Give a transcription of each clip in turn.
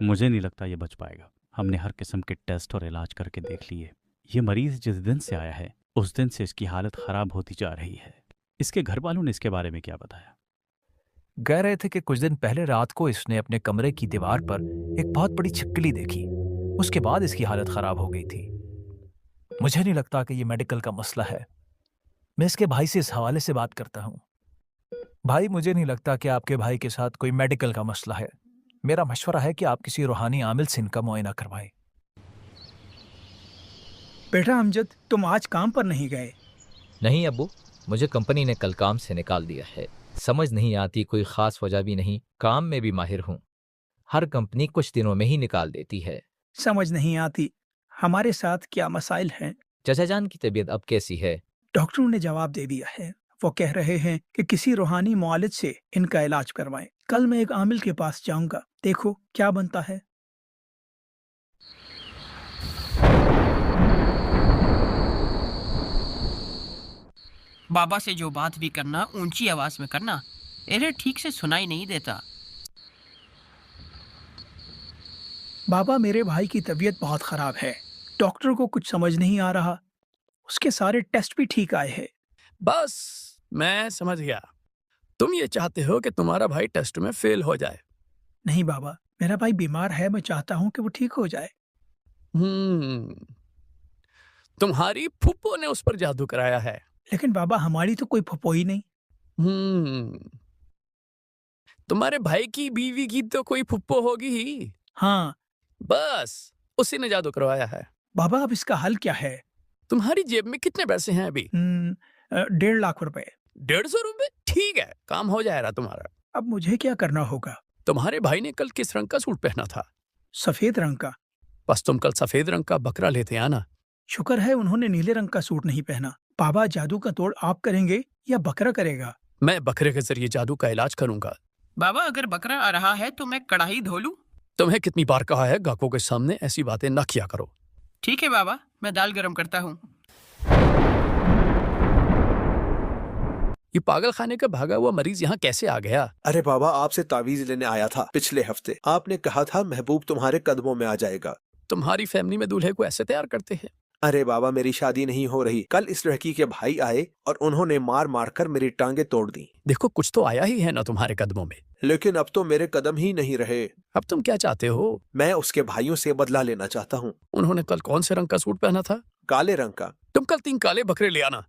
मुझे नहीं लगता ये बच पाएगा। हमने हर किस्म के टेस्ट और इलाज करके देख लिए। ये मरीज जिस दिन से आया है उस दिन से इसकी हालत खराब होती जा रही है। इसके घर वालों ने इसके बारे में क्या बताया? कह रहे थे कि कुछ दिन पहले रात को इसने अपने कमरे की दीवार पर एक बहुत बड़ी छिपकली देखी। उसके बाद इसकी हालत खराब हो गई थी। मुझे नहीं लगता कि ये मेडिकल का मसला है। मैं इसके भाई से इस हवाले से बात करता हूँ। भाई, मुझे नहीं लगता कि आपके भाई के साथ कोई मेडिकल का मसला है। मेरा मशवरा है कि आप किसी रूहानी आमिल से इनका मुआयना करवाएं। बेटा अमजद, तुम आज काम पर नहीं गए? नहीं अब्बू, मुझे कंपनी ने कल काम से निकाल दिया है। समझ नहीं आती, कोई खास वजह भी नहीं। काम में भी माहिर हूँ। हर कंपनी कुछ दिनों में ही निकाल देती है। समझ नहीं आती। हमारे साथ क्या मसाइल हैं? चाचा जान की तबीयत अब कैसी है? डॉक्टरों ने जवाब दे दिया है। वो कह रहे हैं कि किसी रूहानी मुआलिज से इनका इलाज करवाएं। कल मैं एक आमिल के पास जाऊंगा, देखो क्या बनता है। बाबा से जो बात भी करना ऊंची आवाज में करना, इन्हें ठीक से सुनाई नहीं देता। बाबा, मेरे भाई की तबीयत बहुत खराब है। डॉक्टर को कुछ समझ नहीं आ रहा। उसके सारे टेस्ट भी ठीक आए हैं। बस मैं समझ गया। तुम ये चाहते हो कि तुम्हारा भाई टेस्ट में फेल हो जाए। नहीं बाबा, मेरा भाई बीमार है। मैं चाहता हूँ कि वो ठीक हो जाए। तुम्हारी फूफो ने उस पर जादू कराया है। लेकिन बाबा, हमारी तो कोई फुफो ही नहीं। तुम्हारे भाई की बीवी की तो कोई फुप्पो होगी ही। हाँ बस उसी ने जादू करवाया है। बाबा, अब इसका हल क्या है? तुम्हारी जेब में कितने पैसे हैं अभी? 1.5 लाख रुपए। 150 रुपए? ठीक है, काम हो जाएगा तुम्हारा। अब मुझे क्या करना होगा? तुम्हारे भाई ने कल किस रंग का सूट पहना था? सफेद रंग का। बस तुम कल सफेद रंग का बकरा लेते आना। शुक्र है उन्होंने नीले रंग का सूट नहीं पहना। बाबा, जादू का तोड़ आप करेंगे या बकरा करेगा? मैं बकरे के जरिए जादू का इलाज करूंगा। बाबा, अगर बकरा आ रहा है तो मैं कढ़ाई धो लूं? तुम्हें कितनी बार कहा है गाहकों के सामने ऐसी बातें न किया करो। ठीक है बाबा, मैं दाल गरम करता हूँ। ये पागल खाने का भागा हुआ मरीज यहाँ कैसे आ गया? अरे बाबा, आपसे तावीज लेने आया था पिछले हफ्ते। आपने कहा था महबूब तुम्हारे कदमों में आ जाएगा। तुम्हारी फैमिली में दूल्हे को ऐसे तैयार करते हैं? अरे बाबा, मेरी शादी नहीं हो रही। कल इस लड़की के भाई आए और उन्होंने मार मार कर मेरी टांगे तोड़ दी। देखो, कुछ तो आया ही है ना तुम्हारे कदमों में। लेकिन अब तो मेरे कदम ही नहीं रहे। अब तुम क्या चाहते हो? मैं उसके भाइयों से बदला लेना चाहता हूँ। उन्होंने कल कौन से रंग का सूट पहना था? काले रंग का। तुम कल 3 काले बकरे ले आना,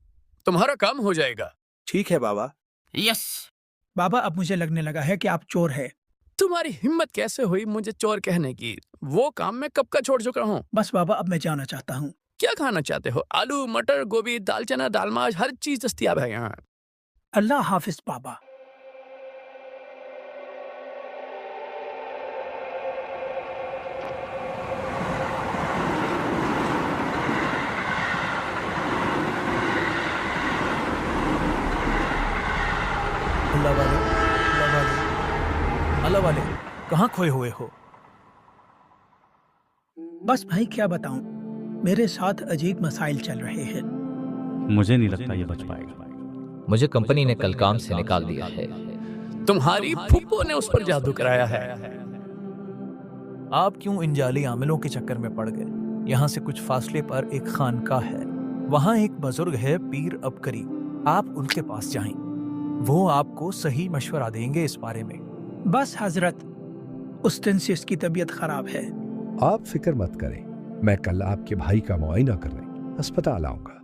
तुम्हारा काम हो जाएगा। ठीक है बाबा। यस बाबा, अब मुझे लगने लगा है कि आप चोर है। तुम्हारी हिम्मत कैसे हुई मुझे चोर कहने की? वो काम मैं कब का छोड़ चुका हूँ। बस बाबा, अब मैं जाना चाहता हूँ। क्या खाना चाहते हो? आलू, मटर, गोभी, दाल चना, दाल माश, हर चीज दस्तयाब है यहाँ। अल्लाह हाफिज बाबा। अल्लाह वाले, अल्लाह वाले, अल्लाह वाले, कहाँ खोए हुए हो? बस भाई, क्या बताऊं, मेरे साथ अजीब मसाइल चल रहे हैं। मुझे नहीं लगता ये बच पाएगा। मुझे कंपनी ने कल काम से निकाल दिया है। तुम्हारी फूफो ने उस पर जादू कराया है। आप क्यों इन जाली आमिलों के चक्कर में पड़ गए? यहाँ से कुछ फासले पर एक खानकाह है। वहाँ एक बुजुर्ग है, पीर अबकरी। आप उनके पास जाएं। वो आपको सही मशवरा देंगे इस बारे में। बस हजरत, उस दिन से इसकी तबीयत खराब है। आप फिक्र मत करें, मैं कल आपके भाई का मुआयना करने अस्पताल आऊंगा।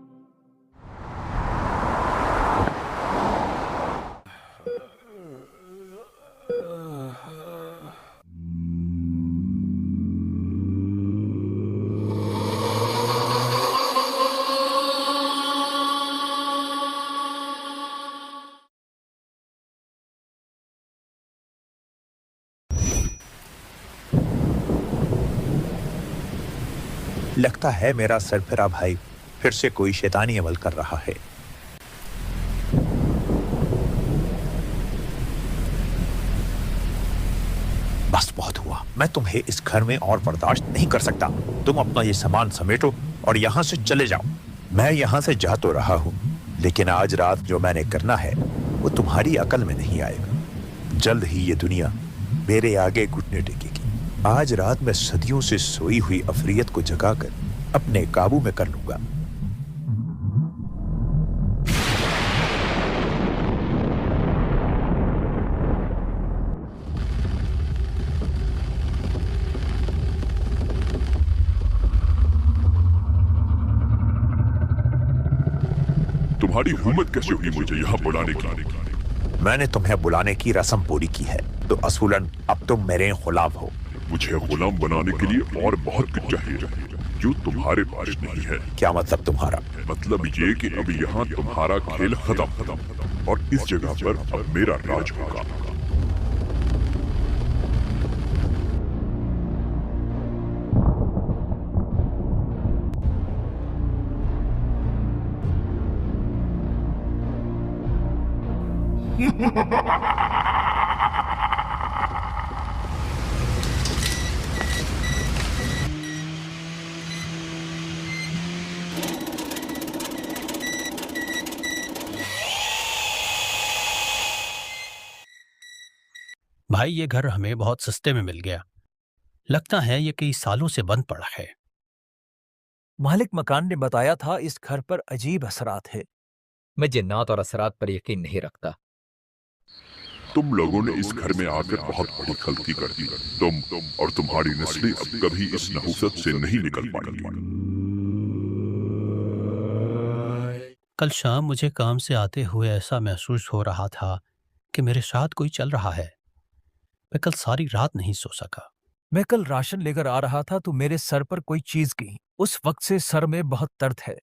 लगता है मेरा सरफिरा भाई फिर से कोई शैतानी अमल कर रहा है। बस बहुत हुआ, मैं तुम्हें इस घर में और बर्दाश्त नहीं कर सकता। तुम अपना ये सामान समेटो और यहाँ से चले जाओ। मैं यहाँ से जा तो रहा हूँ, लेकिन आज रात जो मैंने करना है वो तुम्हारी अकल में नहीं आएगा। जल्द ही ये दुनिया मेरे आगे घुटने टेकेगी। आज रात मैं सदियों से सोई हुई अफरियत को जगा कर अपने काबू में कर लूंगा। तुम्हारी हिम्मत कैसे हुई मुझे यहाँ बुलाने की? मैंने तुम्हें बुलाने की रस्म पूरी की है, तो असूलन अब तुम मेरे गुलाम हो। मुझे गुलाम बनाने के लिए और बहुत कुछ चाहिए जो तुम्हारे पास नहीं है। क्या मतलब तुम्हारा? मतलब ये कि अब यहाँ तुम्हारा खेल खत्म और इस जगह पर अब मेरा राज होगा। भाई ये घर हमें बहुत सस्ते में मिल गया। लगता है ये कई सालों से बंद पड़ा है। मालिक मकान ने बताया था इस घर पर अजीब असरात है। मैं जिन्नात और असरात पर यकीन नहीं रखता। तुम लोगों ने इस घर में आकर बहुत बड़ी गलती कर दी। तुम और तुम्हारी नस्लें अब कभी इस नहुसत से नहीं निकल पाएंगी। कल शाम मुझे काम से आते हुए ऐसा महसूस हो रहा था कि मेरे साथ कोई चल रहा है। मैं कल सारी रात नहीं सो सका। मैं कल राशन लेकर आ रहा था तो मेरे सर पर कोई चीज गई। उस वक्त से सर में बहुत दर्द है।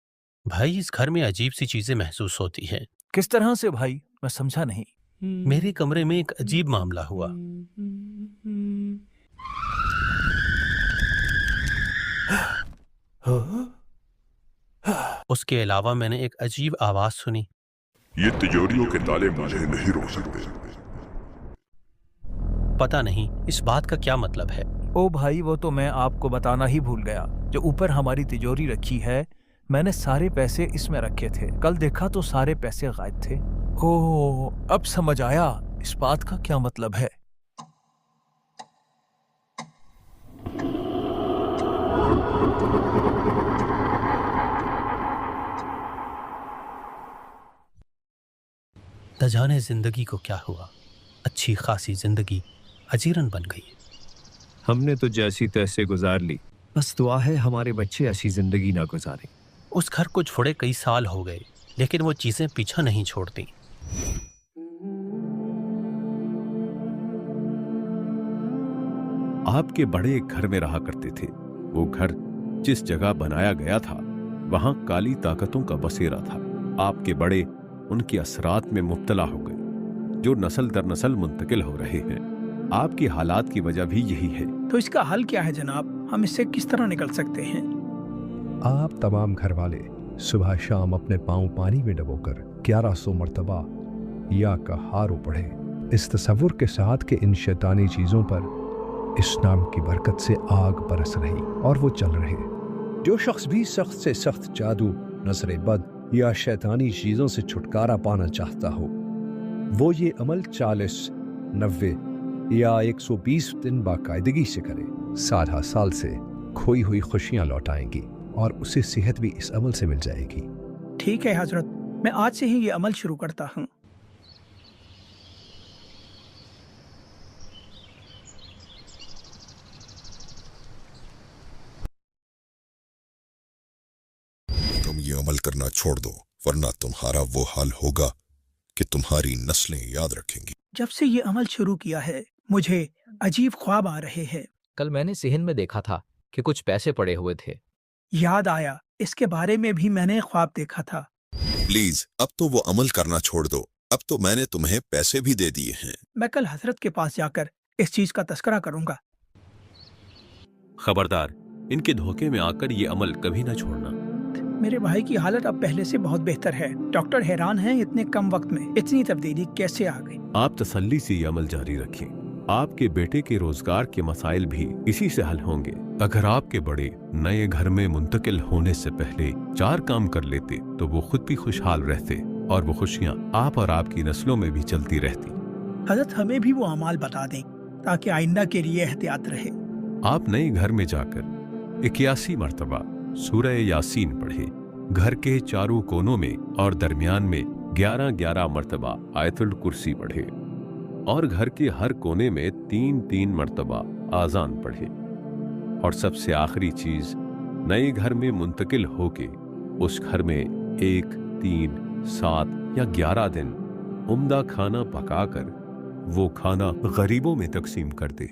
भाई इस घर में अजीब सी चीजें महसूस होती हैं। किस तरह से भाई? मैं समझा नहीं। मेरे कमरे में एक अजीब मामला हुआ। उसके अलावा मैंने एक अजीब आवाज सुनी। ये तिजोरियों के ताले मुझे नहीं रोक सकते। पता नहीं इस बात का क्या मतलब है। ओ भाई वो तो मैं आपको बताना ही भूल गया। जो ऊपर हमारी तिजोरी रखी है, मैंने सारे पैसे इसमें रखे थे। कल देखा तो सारे पैसे गायब थे। ओह अब समझ आया इस बात का क्या मतलब है। न जाने जिंदगी को क्या हुआ। अच्छी खासी जिंदगी अजीरन बन गई। हमने तो जैसी तैसे गुजार ली, बस दुआ है हमारे बच्चे ऐसी जिंदगी ना गुजारें। उस घर को छोड़े कई साल हो गए, लेकिन वो चीजें पीछा नहीं छोड़ती। आपके बड़े एक घर में रहा करते थे। वो घर जिस जगह बनाया गया था वहां काली ताकतों का बसेरा था। आपके बड़े उनके असरात में मुब्तला हो गए जो नस्ल दर नस्ल मुंतकिल हो रहे हैं। आपकी हालात की वजह भी यही है। तो इसका हल क्या है जनाब? हम इससे किस तरह निकल सकते हैं? आप तमाम घर वाले सुबह शाम अपने पांव पानी में डबोकर 1100 मरतबा या का हारो पढ़े, इस तसव्वुर के साथ कि इन शैतानी चीजों पर इस नाम की बरकत से आग बरस रही और वो चल रहे। जो शख्स भी सख्त से सख्त जादू, नजर बद या शैतानी चीजों से छुटकारा पाना चाहता हो, वो ये अमल 40, 90 या 120 दिन बाकायदगी से करे। साल साल से खोई हुई खुशियां लौटाएंगी और उसे सेहत भी इस अमल से मिल जाएगी। ठीक है हजरत, मैं आज से ही ये अमल शुरू करता हूँ। तुम ये अमल करना छोड़ दो, वरना तुम्हारा वो हाल होगा कि तुम्हारी नस्लें याद रखेंगी। जब से ये अमल शुरू किया है मुझे अजीब ख्वाब आ रहे हैं। कल मैंने सिहन में देखा था कि कुछ पैसे पड़े हुए थे। याद आया, इसके बारे में भी मैंने ख्वाब देखा था। प्लीज अब तो वो अमल करना छोड़ दो। अब तो मैंने तुम्हें पैसे भी दे दिए हैं। मैं कल हजरत के पास जाकर इस चीज का तस्करा करूंगा। खबरदार, इनके धोखे में आकर ये अमल कभी न छोड़ना। मेरे भाई की हालत अब पहले से बहुत बेहतर है। डॉक्टर हैरान हैं इतने कम वक्त में इतनी तब्दीली कैसे आ गई। आप तसल्ली से ये अमल जारी रखें। आपके बेटे के रोजगार के मसाइल भी इसी से हल होंगे। अगर आपके बड़े नए घर में मुंतकिल होने से पहले 4 काम कर लेते तो वो खुद भी खुशहाल रहते और वो खुशियां आप और आपकी नस्लों में भी चलती रहती। हजरत हमें भी वो अमाल बता दें ताकि आइंदा के लिए एहतियात रहे। आप नए घर में जाकर 81 मर्तबा सूरह यासीन पढ़े। घर के चारों कोनों में और दरमियान में 11-11 मर्तबा आयतुल कुर्सी पढ़े और घर के हर कोने में 3-3 मर्तबा आजान पढ़े। और सबसे आखिरी चीज, नए घर में मुंतकिल होके उस घर में 1, 3, 7 या 11 दिन उम्दा खाना पकाकर वो खाना गरीबों में तकसीम कर दे।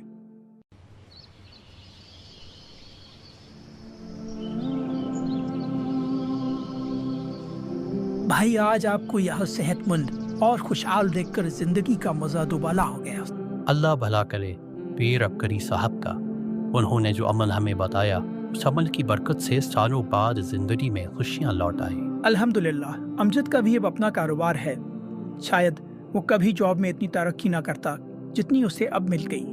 भाई, आज आपको यह सेहतमंद और खुशहाल देखकर जिंदगी का मजा दुबाला हो गया। अल्लाह भला करे पीर अबकरी साहब का। उन्होंने जो अमल हमें बताया, उस अमल की बरकत से सालों बाद जिंदगी में खुशियां लौट आई। अल्हम्दुलिल्लाह। अमजद का भी अब अपना कारोबार है। शायद वो कभी जॉब में इतनी तरक्की ना करता जितनी उसे अब मिल गई।